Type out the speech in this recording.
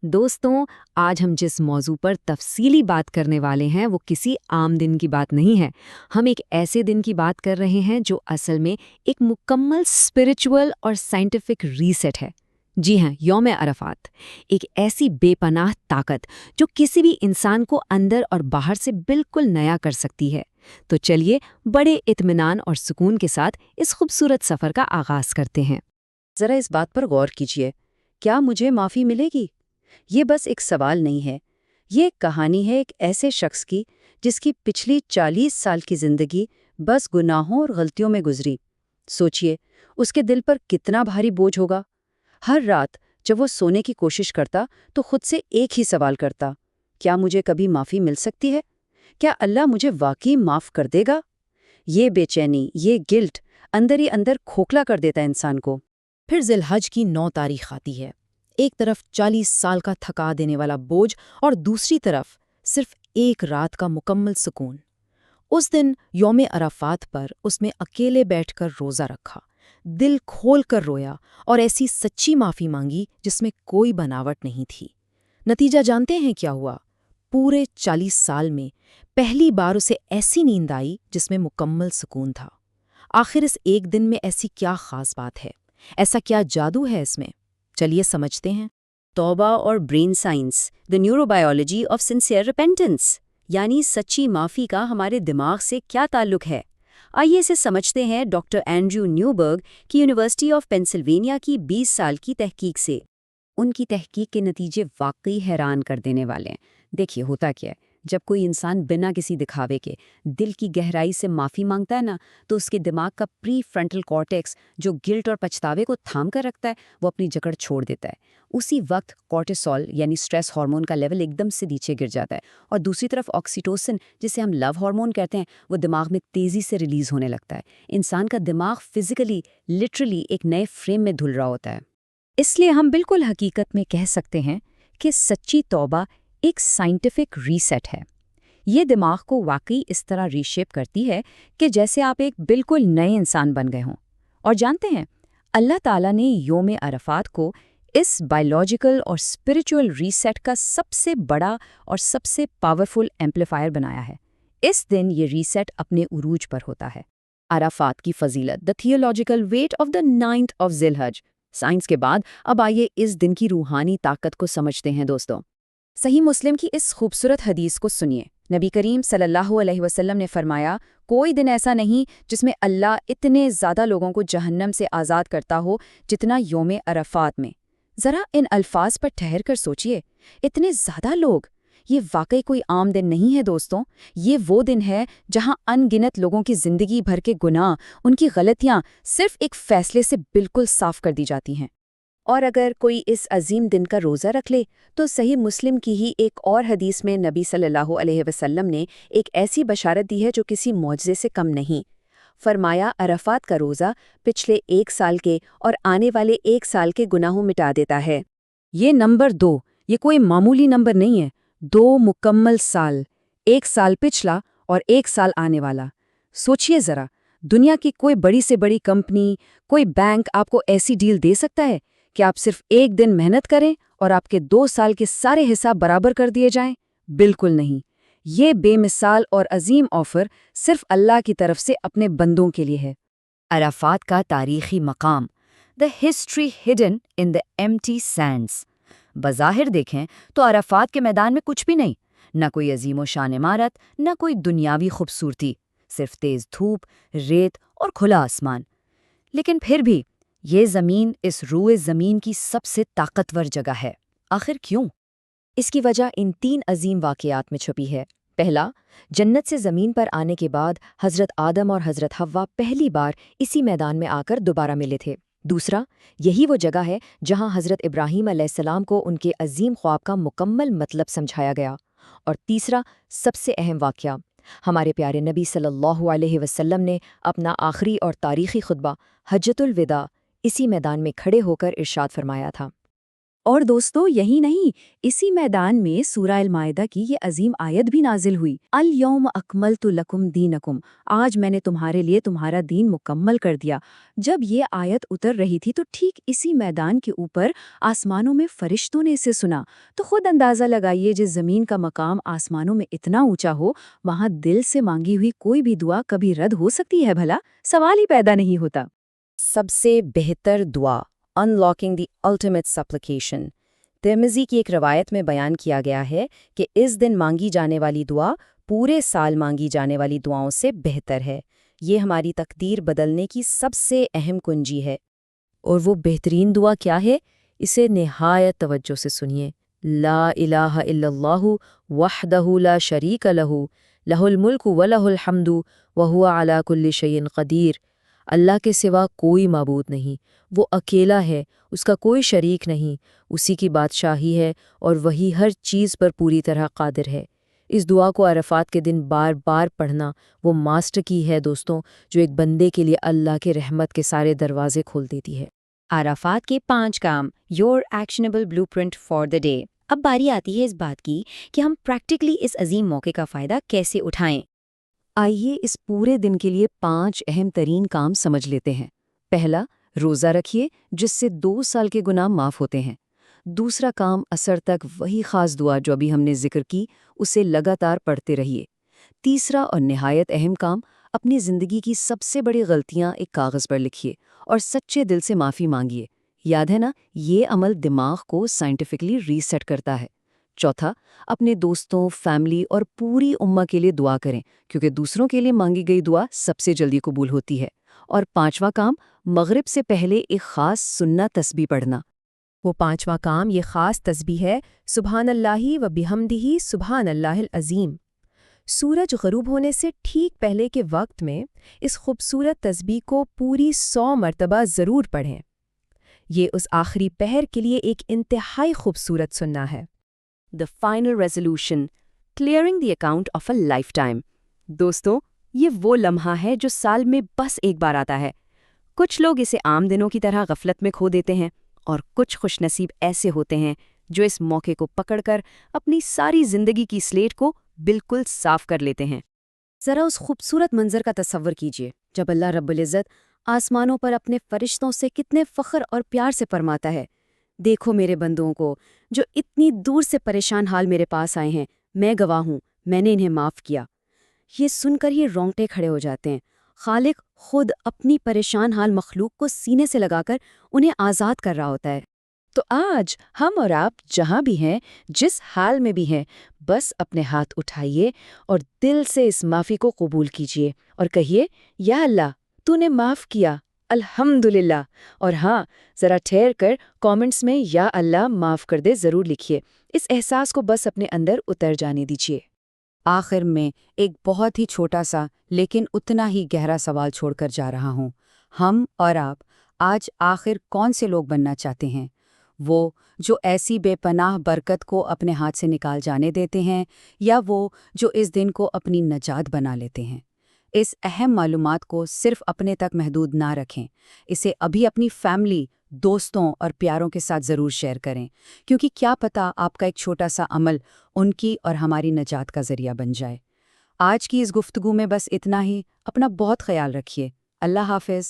دوستوں، آج ہم جس موضوع پر تفصیلی بات کرنے والے ہیں وہ کسی عام دن کی بات نہیں ہے۔ ہم ایک ایسے دن کی بات کر رہے ہیں جو اصل میں ایک مکمل اسپرچول اور سائنٹیفک ریسیٹ ہے۔ جی ہاں، یوم عرفات، ایک ایسی بے پناہ طاقت جو کسی بھی انسان کو اندر اور باہر سے بالکل نیا کر سکتی ہے۔ تو چلیے بڑے اطمینان اور سکون کے ساتھ اس خوبصورت سفر کا آغاز کرتے ہیں۔ ذرا اس بات پر غور کیجیے، کیا مجھے معافی ملے گی؟ یہ بس ایک سوال نہیں ہے، یہ ایک کہانی ہے ایک ایسے شخص کی جس کی پچھلی 40 سال کی زندگی بس گناہوں اور غلطیوں میں گزری۔ سوچئے، اس کے دل پر کتنا بھاری بوجھ ہوگا۔ ہر رات جب وہ سونے کی کوشش کرتا تو خود سے ایک ہی سوال کرتا، کیا مجھے کبھی معافی مل سکتی ہے؟ کیا اللہ مجھے واقعی معاف کر دے گا؟ یہ بے چینی، یہ گلٹ اندر ہی اندر کھوکھلا کر دیتا ہے انسان کو۔ پھر ذی الحج کی 9 تاریخ آتی ہے۔ ایک طرف 40 سال کا تھکا دینے والا بوجھ اور دوسری طرف صرف ایک رات کا مکمل سکون۔ اس دن یوم عرفات پر اس میں اکیلے بیٹھ کر روزہ رکھا، دل کھول کر رویا اور ایسی سچی معافی مانگی جس میں کوئی بناوٹ نہیں تھی۔ نتیجہ جانتے ہیں کیا ہوا؟ پورے 40 سال میں پہلی بار اسے ایسی نیند آئی جس میں مکمل سکون تھا۔ آخر اس ایک دن میں ایسی کیا خاص بات ہے؟ ایسا کیا جادو ہے اس میں؟ چلیے سمجھتے ہیں۔ توبہ اور brain science, the neurobiology of sincere repentance, یعنی سچی معافی کا ہمارے دماغ سے کیا تعلق ہے؟ آئیے اسے سمجھتے ہیں ڈاکٹر اینڈریو نیوبرگ کی یونیورسٹی آف پینسلوینیا کی 20 سال کی تحقیق سے۔ ان کی تحقیق کے نتیجے واقعی حیران کر دینے والے ہیں۔ دیکھیے ہوتا کیا ہے، جب کوئی انسان بنا کسی دکھاوے کے دل کی گہرائی سے معافی مانگتا ہے نا، تو اس کے دماغ کا پری فرنٹل کارٹیکس جو گلٹ اور پچھتاوے کو تھام کر رکھتا ہے وہ اپنی جکڑ چھوڑ دیتا ہے۔ اسی وقت کورٹیسول یعنی سٹریس ہارمون کا لیول ایک دم سے نیچے گر جاتا ہے، اور دوسری طرف آکسیٹوسن جسے ہم لو ہارمون کہتے ہیں وہ دماغ میں تیزی سے ریلیز ہونے لگتا ہے۔ انسان کا دماغ فزیکلی لٹرلی ایک نئے فریم میں دھل رہا ہوتا ہے۔ اس لیے ہم بالکل حقیقت میں کہہ سکتے ہیں کہ سچی توبہ ایک سائنٹیفک ریسیٹ ہے۔ یہ دماغ کو واقعی اس طرح ریشیپ کرتی ہے کہ جیسے آپ ایک بالکل نئے انسان بن گئے ہوں۔ اور جانتے ہیں، اللہ تعالیٰ نے یوم عرفات کو اس بائیولوجیکل اور اسپرچول ریسیٹ کا سب سے بڑا اور سب سے پاورفل ایمپلیفائر بنایا ہے۔ اس دن یہ ریسیٹ اپنے عروج پر ہوتا ہے۔ عرفات کی فضیلت، the theological weight of the 9th of ذی الحج۔ سائنس کے بعد اب آئیے اس دن کی روحانی طاقت کو سمجھتے ہیں دوستوں۔ صحیح مسلم کی اس خوبصورت حدیث کو سنیے۔ نبی کریم صلی اللہ علیہ وسلم نے فرمایا، کوئی دن ایسا نہیں جس میں اللہ اتنے زیادہ لوگوں کو جہنم سے آزاد کرتا ہو جتنا یوم عرفات میں۔ ذرا ان الفاظ پر ٹھہر کر سوچئے، اتنے زیادہ لوگ! یہ واقعی کوئی عام دن نہیں ہے دوستوں، یہ وہ دن ہے جہاں ان گنت لوگوں کی زندگی بھر کے گناہ، ان کی غلطیاں صرف ایک فیصلے سے بالکل صاف کر دی جاتی ہیں۔ اور اگر کوئی اس عظیم دن کا روزہ رکھ لے تو صحیح مسلم کی ہی ایک اور حدیث میں نبی صلی اللہ علیہ وسلم نے ایک ایسی بشارت دی ہے جو کسی معجزے سے کم نہیں۔ فرمایا، عرفات کا روزہ پچھلے 1 سال کے اور آنے والے 1 سال کے گناہوں مٹا دیتا ہے۔ یہ نمبر 2، یہ کوئی معمولی نمبر نہیں ہے۔ 2 مکمل سال، 1 سال پچھلا اور 1 سال آنے والا۔ سوچئے ذرا، دنیا کی کوئی بڑی سے بڑی کمپنی، کوئی بینک آپ کو ایسی ڈیل دے سکتا ہے کہ آپ صرف 1 دن محنت کریں اور آپ کے 2 سال کے سارے حساب برابر کر دیے جائیں؟ بالکل نہیں۔ یہ بے مثال اور عظیم آفر صرف اللہ کی طرف سے اپنے بندوں کے لیے ہے۔ عرفات کا تاریخی مقام، the history hidden in the empty sends. بظاہر دیکھیں تو عرفات کے میدان میں کچھ بھی نہیں، نہ کوئی عظیم و شان عمارت، نہ کوئی دنیاوی خوبصورتی، صرف تیز دھوپ، ریت اور کھلا آسمان۔ لیکن پھر بھی یہ زمین اس روئے زمین کی سب سے طاقتور جگہ ہے۔ آخر کیوں؟ اس کی وجہ ان 3 عظیم واقعات میں چھپی ہے۔ پہلا، جنت سے زمین پر آنے کے بعد حضرت آدم اور حضرت حوا پہلی بار اسی میدان میں آ کر دوبارہ ملے تھے۔ دوسرا، یہی وہ جگہ ہے جہاں حضرت ابراہیم علیہ السلام کو ان کے عظیم خواب کا مکمل مطلب سمجھایا گیا۔ اور تیسرا، سب سے اہم واقعہ، ہمارے پیارے نبی صلی اللہ علیہ وسلم نے اپنا آخری اور تاریخی خطبہ حجۃ الوداع اسی میدان میں کھڑے ہو کر ارشاد فرمایا تھا۔ اور دوستو یہی نہیں، اسی میدان میں سورہ المائدہ کی یہ عظیم آیت بھی نازل ہوئی، الیوم اکملت لکم دینکم، آج میں نے تمہارے لیے تمہارا دین مکمل کر دیا۔ جب یہ آیت اتر رہی تھی تو ٹھیک اسی میدان کے اوپر آسمانوں میں فرشتوں نے اسے سنا، تو خود اندازہ لگائیے جس زمین کا مقام آسمانوں میں اتنا اونچا ہو، وہاں دل سے مانگی ہوئی کوئی بھی دعا کبھی رد ہو سکتی ہے بھلا؟ سوال ہی پیدا نہیں ہوتا۔ سب سے بہتر دعا، انلاکنگ دی الٹیمیٹ سپلیکیشن۔ ترمذی کی ایک روایت میں بیان کیا گیا ہے کہ اس دن مانگی جانے والی دعا پورے سال مانگی جانے والی دعاؤں سے بہتر ہے۔ یہ ہماری تقدیر بدلنے کی سب سے اہم کنجی ہے۔ اور وہ بہترین دعا کیا ہے؟ اسے نہایت توجہ سے سنیے۔ لا الہ الا اللہ وحدہ لا شریک لہ، لہ الملک ولہ الحمد وہو علی کل شیء قدیر۔ اللہ کے سوا کوئی معبود نہیں، وہ اکیلا ہے، اس کا کوئی شریک نہیں، اسی کی بادشاہی ہے اور وہی ہر چیز پر پوری طرح قادر ہے۔ اس دعا کو عرفات کے دن بار بار پڑھنا وہ ماسٹر کی ہے دوستوں، جو ایک بندے کے لیے اللہ کے رحمت کے سارے دروازے کھول دیتی ہے۔ عرفات کے 5 کام، your actionable blueprint for the day. اب باری آتی ہے اس بات کی کہ ہم پریکٹیکلی اس عظیم موقع کا فائدہ کیسے اٹھائیں۔ آئیے اس پورے دن کے لیے 5 اہم ترین کام سمجھ لیتے ہیں۔ پہلا، روزہ رکھیے جس سے 2 سال کے گناہ معاف ہوتے ہیں۔ دوسرا کام، عصر تک وہی خاص دعا جو ابھی ہم نے ذکر کی اسے لگاتار پڑھتے رہیے۔ تیسرا اور نہایت اہم کام، اپنی زندگی کی سب سے بڑی غلطیاں ایک کاغذ پر لکھیے اور سچے دل سے معافی مانگیے۔ یاد ہے نا، یہ عمل دماغ کو سائنٹیفکلی ریسیٹ کرتا ہے۔ چوتھا، اپنے دوستوں، فیملی اور پوری امہ کے لیے دعا کریں، کیونکہ دوسروں کے لیے مانگی گئی دعا سب سے جلدی قبول ہوتی ہے۔ اور 5واں کام، مغرب سے پہلے ایک خاص سنت تسبیح پڑھنا۔ وہ 5واں کام یہ خاص تسبیح ہے، سبحان اللہ و بحمدہ سبحان اللہ العظیم۔ سورج غروب ہونے سے ٹھیک پہلے کے وقت میں اس خوبصورت تسبیح کو پوری 100 مرتبہ ضرور پڑھیں۔ یہ اس آخری پہر کے لیے ایک انتہائی خوبصورت سنہ ہے۔ The final resolution, clearing the account of a lifetime۔ دوستو، یہ وہ لمحہ ہے جو سال میں بس ایک بار آتا ہے۔ کچھ لوگ اسے عام دنوں کی طرح غفلت میں کھو دیتے ہیں، اور کچھ خوش نصیب ایسے ہوتے ہیں جو اس موقع کو پکڑ کر اپنی ساری زندگی کی سلیٹ کو بالکل صاف کر لیتے ہیں۔ ذرا اس خوبصورت منظر کا تصور کیجیے جب اللہ رب العزت آسمانوں پر اپنے فرشتوں سے کتنے فخر اور پیار سے فرماتا ہے، دیکھو میرے بندوں کو جو اتنی دور سے پریشان حال میرے پاس آئے ہیں، میں گواہ ہوں، میں نے انہیں معاف کیا۔ یہ سن کر ہی رونگٹے کھڑے ہو جاتے ہیں۔ خالق خود اپنی پریشان حال مخلوق کو سینے سے لگا کر انہیں آزاد کر رہا ہوتا ہے۔ تو آج ہم اور آپ جہاں بھی ہیں، جس حال میں بھی ہیں، بس اپنے ہاتھ اٹھائیے اور دل سے اس معافی کو قبول کیجیے اور کہیے، یا اللہ تو نے معاف کیا، الحمدللہ۔ اور ہاں، ذرا ٹھہر کر کامنٹس میں یا اللہ معاف کر دے ضرور لکھیے۔ اس احساس کو بس اپنے اندر اتر جانے دیجیے۔ آخر میں ایک بہت ہی چھوٹا سا لیکن اتنا ہی گہرا سوال چھوڑ کر جا رہا ہوں۔ ہم اور آپ آج آخر کون سے لوگ بننا چاہتے ہیں؟ وہ جو ایسی بے پناہ برکت کو اپنے ہاتھ سے نکال جانے دیتے ہیں، یا وہ جو اس دن کو اپنی نجات بنا لیتے ہیں؟ اس اہم معلومات کو صرف اپنے تک محدود نہ رکھیں، اسے ابھی اپنی فیملی، دوستوں اور پیاروں کے ساتھ ضرور شیئر کریں، کیونکہ کیا پتہ آپ کا ایک چھوٹا سا عمل ان کی اور ہماری نجات کا ذریعہ بن جائے۔ آج کی اس گفتگو میں بس اتنا ہی۔ اپنا بہت خیال رکھیے۔ اللہ حافظ۔